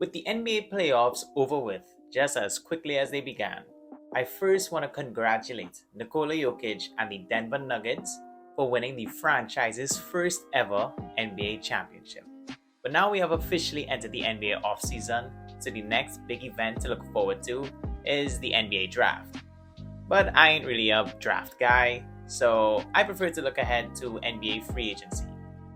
With the NBA playoffs over with just as quickly as they began, I first want to congratulate Nikola Jokic and the Denver Nuggets for winning the franchise's first ever NBA championship. But now we have officially entered the NBA offseason, so the next big event to look forward to is the NBA draft. But I ain't really a draft guy, so I prefer to look ahead to NBA free agency.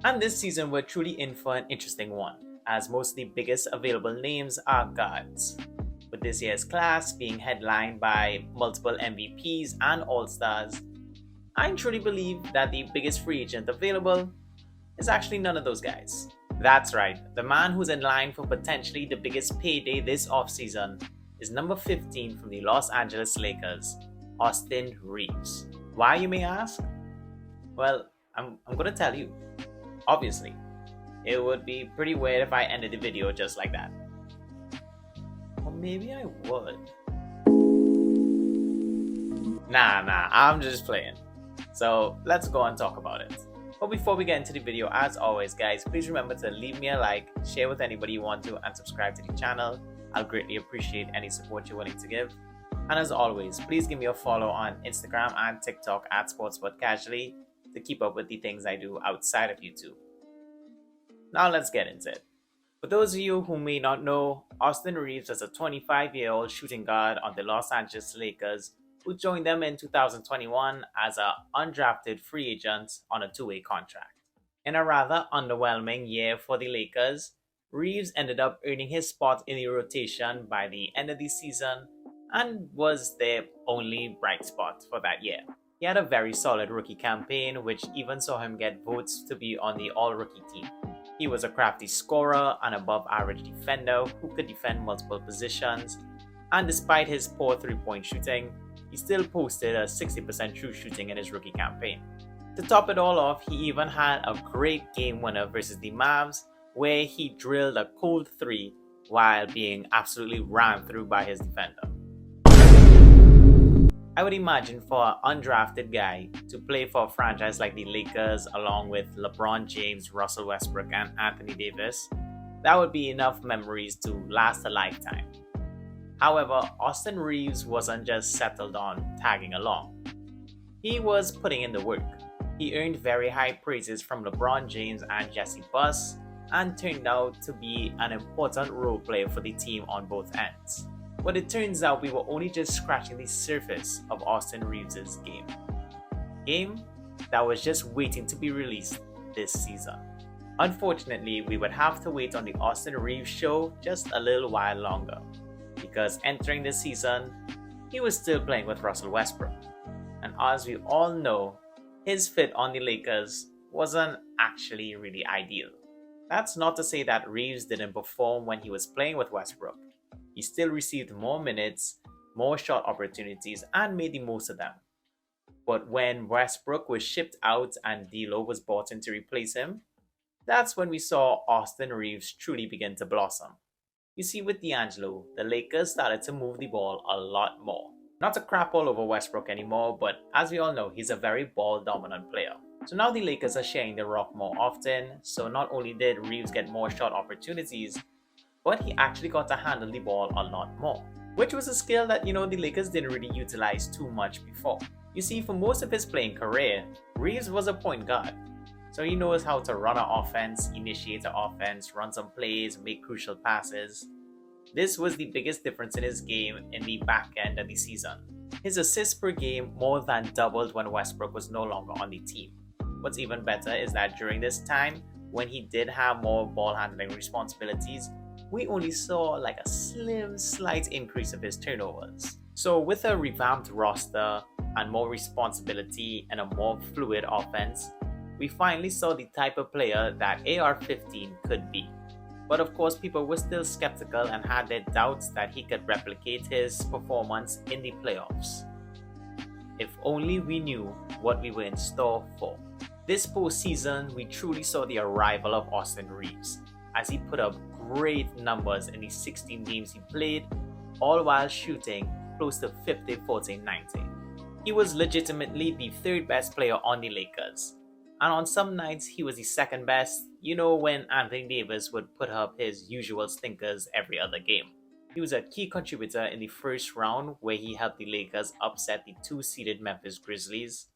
And this season we're truly in for an interesting one, as most of the biggest available names are guards. With this year's class being headlined by multiple MVPs and All-Stars, I truly believe that the biggest free agent available is actually none of those guys. That's right, the man who's in line for potentially the biggest payday this offseason is number 15 from the Los Angeles Lakers, Austin Reaves. Why, you may ask? Well, I'm gonna tell you. Obviously, it would be pretty weird if I ended the video just like that. Or maybe I would. Nah, I'm just playing. So let's go and talk about it. But before we get into the video, as always guys, please remember to leave me a like, share with anybody you want to, and subscribe to the channel. I'll greatly appreciate any support you're willing to give. And as always, please give me a follow on Instagram and TikTok at SportsButCasually to keep up with the things I do outside of YouTube. Now let's get into it. For those of you who may not know, Austin Reaves is a 25-year-old shooting guard on the Los Angeles Lakers who joined them in 2021 as an undrafted free agent on a two-way contract. In a rather underwhelming year for the Lakers, Reaves ended up earning his spot in the rotation by the end of the season and was their only bright spot for that year. He had a very solid rookie campaign, which even saw him get votes to be on the all-rookie team. He was a crafty scorer and above-average defender who could defend multiple positions, and despite his poor three-point shooting, he still posted a 60% true shooting in his rookie campaign. To top it all off, he even had a great game winner versus the Mavs, where he drilled a cold three while being absolutely ran through by his defender. I would imagine for an undrafted guy to play for a franchise like the Lakers along with LeBron James, Russell Westbrook, and Anthony Davis, that would be enough memories to last a lifetime. However, Austin Reaves wasn't just settled on tagging along. He was putting in the work. He earned very high praises from LeBron James and Jesse Buss and turned out to be an important role player for the team on both ends. But it turns out we were only just scratching the surface of Austin Reaves' game. Game that was just waiting to be released this season. Unfortunately, we would have to wait on the Austin Reaves show just a little while longer, because entering this season, he was still playing with Russell Westbrook. And as we all know, his fit on the Lakers wasn't actually really ideal. That's not to say that Reaves didn't perform when he was playing with Westbrook. He still received more minutes, more shot opportunities, and made the most of them. But when Westbrook was shipped out and D'Lo was brought in to replace him, that's when we saw Austin Reaves truly begin to blossom. You see, with D'Angelo, the Lakers started to move the ball a lot more. Not to crap all over Westbrook anymore, but as we all know, he's a very ball-dominant player. So now the Lakers are sharing the rock more often, so not only did Reaves get more shot opportunities, but he actually got to handle the ball a lot more, which was a skill that, the Lakers didn't really utilize too much before. You see, for most of his playing career, Reaves was a point guard, so he knows how to run an offense, initiate an offense, run some plays, make crucial passes. This was the biggest difference in his game in the back end of the season. His assists per game more than doubled when Westbrook was no longer on the team. What's even better is that during this time, when he did have more ball handling responsibilities, we only saw like a slight increase of his turnovers. So with a revamped roster and more responsibility and a more fluid offense, we finally saw the type of player that AR-15 could be. But of course, people were still skeptical and had their doubts that he could replicate his performance in the playoffs. If only we knew what we were in store for. This postseason, we truly saw the arrival of Austin Reaves, as he put up great numbers in the 16 games he played, all while shooting close to 50, 40, 90. He was legitimately the third best player on the Lakers, And on some nights, he was the second best, you know, when Anthony Davis would put up his usual stinkers every other game. He was a key contributor in the first round where he helped the Lakers upset the two-seeded Memphis Grizzlies.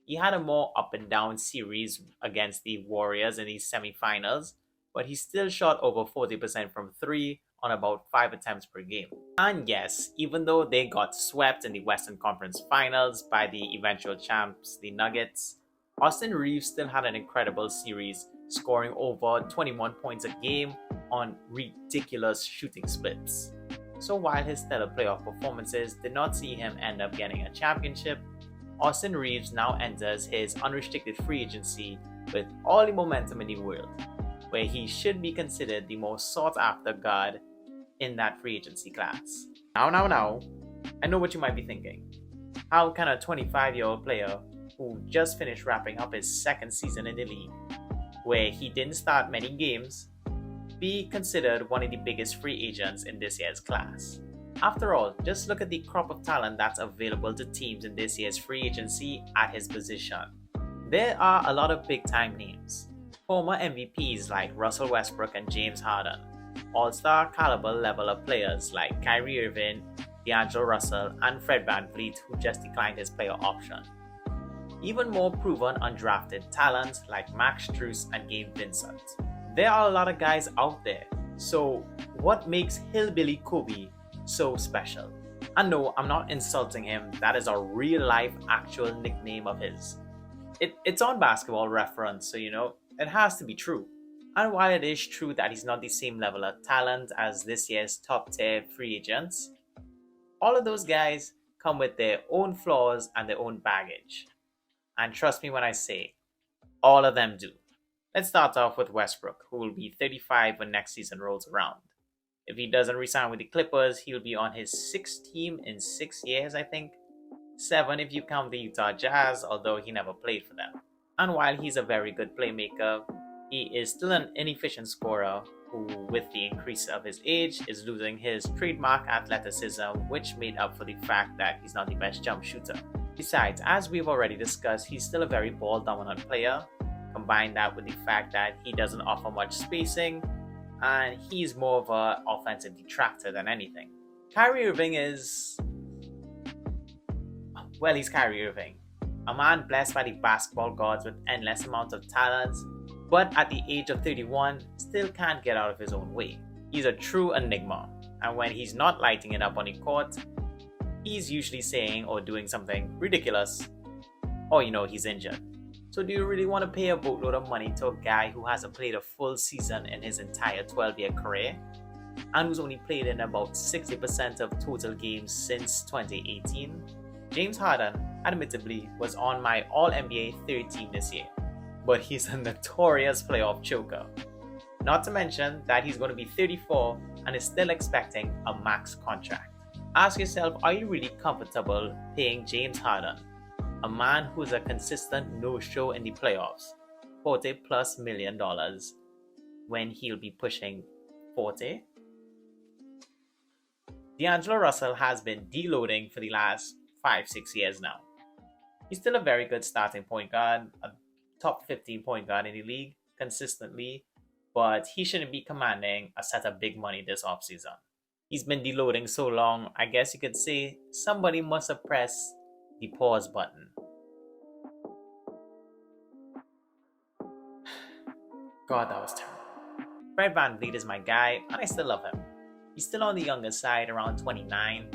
He had a more up and down series against the Warriors in the semifinals, but he still shot over 40% from three on about 5 attempts per game. And yes, even though they got swept in the Western Conference Finals by the eventual champs, the Nuggets, Austin Reaves still had an incredible series, scoring over 21 points a game on ridiculous shooting splits. So while his stellar playoff performances did not see him end up getting a championship, Austin Reaves now enters his unrestricted free agency with all the momentum in the world, where he should be considered the most sought-after guard in that free agency class. Now, I know what you might be thinking. How can a 25-year-old player who just finished wrapping up his second season in the league, where he didn't start many games, be considered one of the biggest free agents in this year's class? After all, just look at the crop of talent that's available to teams in this year's free agency at his position. There are a lot of big-time names. Former MVPs like Russell Westbrook and James Harden. All-star caliber level of players like Kyrie Irving, D'Angelo Russell, and Fred VanVleet, who just declined his player option. Even more proven undrafted talent like Max Strus and Gabe Vincent. There are a lot of guys out there, so what makes Hillbilly Kobe so special? And no, I'm not insulting him, that is a real-life actual nickname of his. It's on Basketball Reference, so it has to be true. And while it is true that he's not the same level of talent as this year's top-tier free agents, all of those guys come with their own flaws and their own baggage. And trust me when I say, all of them do. Let's start off with Westbrook, who will be 35 when next season rolls around. If he doesn't resign with the Clippers, he'll be on his 6th team in 6 years, I think. 7 if you count the Utah Jazz, although he never played for them. And while he's a very good playmaker, he is still an inefficient scorer who, with the increase of his age, is losing his trademark athleticism, which made up for the fact that he's not the best jump shooter. Besides, as we've already discussed, he's still a very ball-dominant player. Combine that with the fact that he doesn't offer much spacing, and he's more of an offensive detractor than anything. Kyrie Irving is... well, he's Kyrie Irving. A man blessed by the basketball gods with endless amounts of talent, but at the age of 31, still can't get out of his own way. He's a true enigma, and when he's not lighting it up on the court, he's usually saying or doing something ridiculous, or he's injured. So do you really want to pay a boatload of money to a guy who hasn't played a full season in his entire 12-year career, and who's only played in about 60% of total games since 2018? James Harden, admittedly, was on my All-NBA third team this year, but he's a notorious playoff choker. Not to mention that he's going to be 34 and is still expecting a max contract. Ask yourself, are you really comfortable paying James Harden, a man who's a consistent no-show in the playoffs, $40+ million when he'll be pushing 40? D'Angelo Russell has been deloading for the last 5-6 years now. He's still a very good starting point guard, a top 15 point guard in the league consistently, but he shouldn't be commanding a set of big money this offseason. He's been deloading so long, I guess you could say somebody must have pressed the pause button. God, that was terrible. Fred VanVleet is my guy, and I still love him. He's still on the younger side, around 29,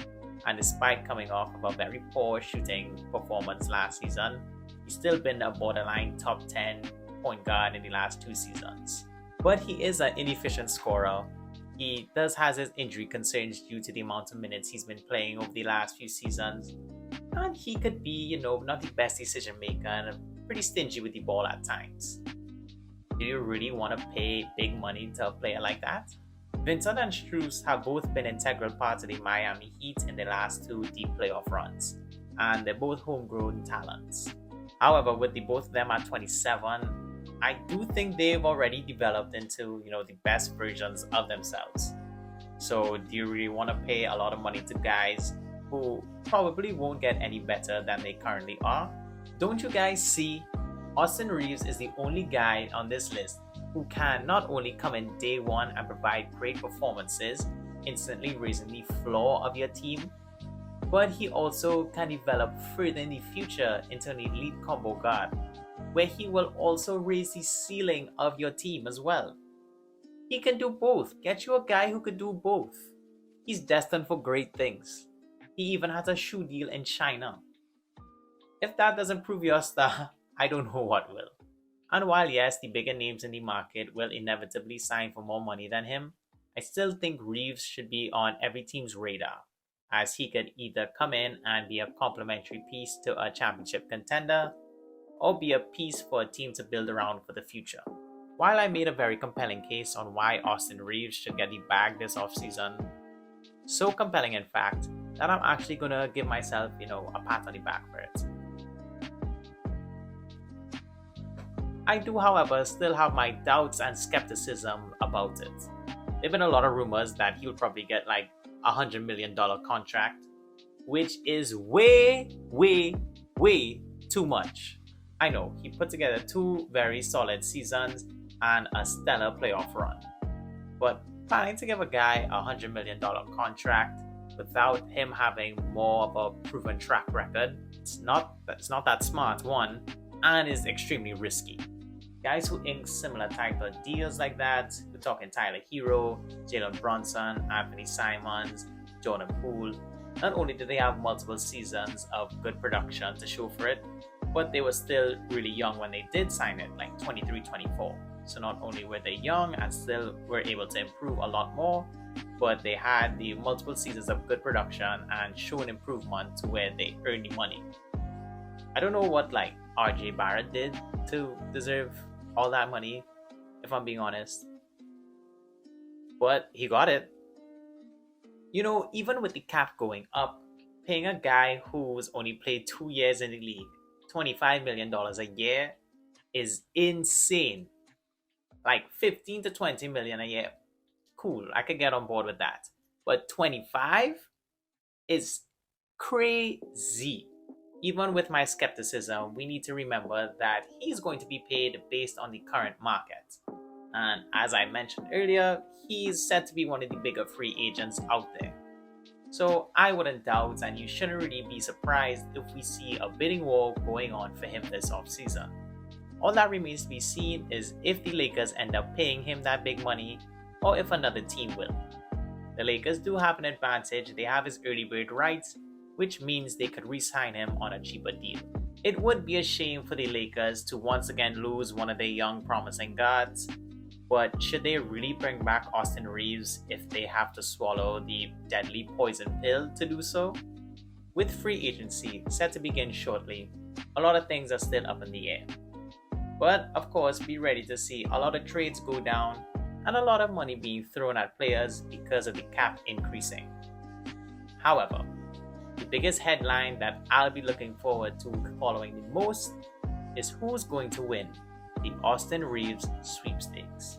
and despite coming off of a very poor shooting performance last season, he's still been a borderline top 10 point guard in the last 2 seasons. But he is an inefficient scorer. He does have his injury concerns due to the amount of minutes he's been playing over the last few seasons, and he could be, not the best decision maker and pretty stingy with the ball at times. Do you really want to pay big money to a player like that? Vincent and Strus have both been integral parts of the Miami Heat in their last 2 deep playoff runs, and they're both homegrown talents. However, with the both of them at 27, I do think they've already developed into, the best versions of themselves. So do you really want to pay a lot of money to guys who probably won't get any better than they currently are? Don't you guys see Austin Reaves is the only guy on this list who can not only come in day one and provide great performances, instantly raising the floor of your team, but he also can develop further in the future into an elite combo guard, where he will also raise the ceiling of your team as well. He can do both. Get you a guy who could do both. He's destined for great things. He even has a shoe deal in China. If that doesn't prove your star, I don't know what will. And while yes, the bigger names in the market will inevitably sign for more money than him, I still think Reaves should be on every team's radar, as he could either come in and be a complementary piece to a championship contender, or be a piece for a team to build around for the future. While I made a very compelling case on why Austin Reaves should get the bag this offseason, so compelling in fact that I'm actually gonna give myself, a pat on the back for it. I do, however, still have my doubts and skepticism about it. There have been a lot of rumors that he'll probably get like $100 million contract, which is way too much. I know, he put together 2 very solid seasons and a stellar playoff run. But planning to give a guy a $100 million contract without him having more of a proven track record, it's not that smart, one, and is extremely risky. Guys who ink similar type of deals like that, we're talking Tyler Hero, Jalen Brunson, Anthony Simons, Jordan Poole. Not only did they have multiple seasons of good production to show for it, but they were still really young when they did sign it, like 23, 24. So not only were they young and still were able to improve a lot more, but they had the multiple seasons of good production and shown improvement to where they earn the money. I don't know what like RJ Barrett did to deserve all that money, if I'm being honest, but he got it. Even with the cap going up, paying a guy who's only played 2 years in the league $25 million a year is insane. Like 15 to 20 million a year, cool, I could get on board with that. But 25 is crazy. Even with my skepticism, we need to remember that he's going to be paid based on the current market. And as I mentioned earlier, he's said to be one of the bigger free agents out there. So I wouldn't doubt, and you shouldn't really be surprised if we see a bidding war going on for him this offseason. All that remains to be seen is if the Lakers end up paying him that big money, or if another team will. The Lakers do have an advantage. They have his early bird rights, which means they could re-sign him on a cheaper deal. It would be a shame for the Lakers to once again lose one of their young promising guards, but should they really bring back Austin Reaves if they have to swallow the deadly poison pill to do so? With free agency set to begin shortly, a lot of things are still up in the air. But of course, be ready to see a lot of trades go down and a lot of money being thrown at players because of the cap increasing. However, the biggest headline that I'll be looking forward to following the most is who's going to win the Austin Reaves sweepstakes.